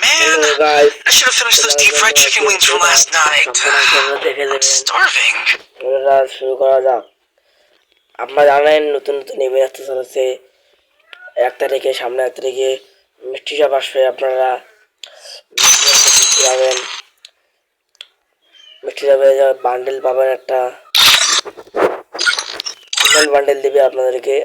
man! guys, I should have finished those deep fried chicken wings from last night. I'm starving. শুরু করা যাক। আপনারা জানেন নতুন নতুন ইভেন্ট আসতে চলেছে। 1 তারিখে সামনে 1 তারিখে মিষ্টি শপ আসবে। আপনারা মিষ্টি পাবেন, মিষ্টি শপে বান্ডেল পাবেন, একটা বান্ডেল দিবে আপনাদেরকে।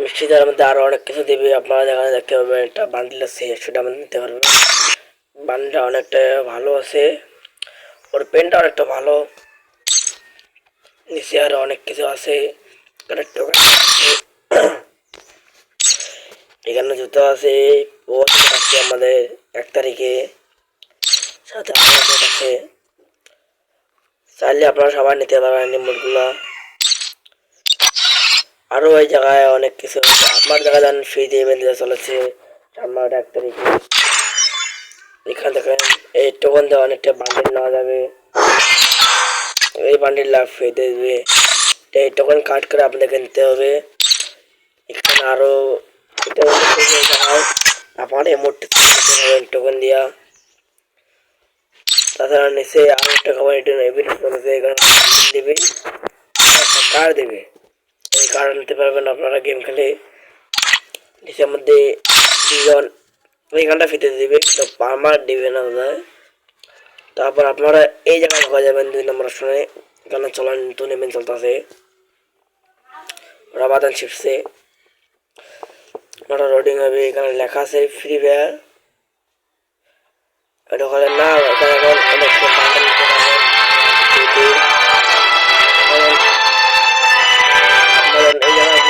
মিষ্টিটার মধ্যে আরো অনেক কিছু দিবে, আপনারা যেখানে দেখতে পাবেন একটা বান্ডেল আছে, সেটা আমাদের নিতে পারবেন। বান্ডেলটা অনেকটা ভালো আছে, ওর পেনটা অনেকটা ভালো, নিচে আরো অনেক কিছু আছে। এখানে জুতো আছে, আছে আমাদের 1 তারিখে, সাথে আছে। চাইলে আপনারা সবাই নিতে পারবেন রিমোটগুলা। আরো ওই জায়গায় অনেক কিছু আছে। আপনার জায়গায় জানেন ফ্রিতে ইভেন্ট চলেছে সামনে 1 তারিখে। এখানে দেখেন এই টোকন দিয়ে অনেকটা বান্ডেল নেওয়া যাবে। এই বান্ডেল ফ্রিতে দেবে, এই টোকন কাট করে আপনাদেরকে নিতে হবে। এখানে আরো এটা জায়গায় আপনার এমোট টোকন দিয়া। তাছাড়া নিচে আরো একটা খাবার ইভেন্ট চলেছে, এখানে দেবে, কার্ড দেবে। এই কার্ড নিতে পারবেন আপনারা গেম খেলে। নিচের মধ্যে দুজন এই গানটা ফিতে দিবে, কিন্তু পারমার দিবে না বোধহয়। তারপর আপনারা এই জায়গায় ঢোকা যাবেন 2 নম্বর অপশনে। এখানে চলার নতুন ইভেন্ট চলতেছে রামাদান শিপসে, ওটা লোডিং হবে। এখানে লেখা আছে ফ্রি ফায়ার, এটা হলে না এখানে অনেক বান্ডেল নিতে পারবেন। এই জায়গায়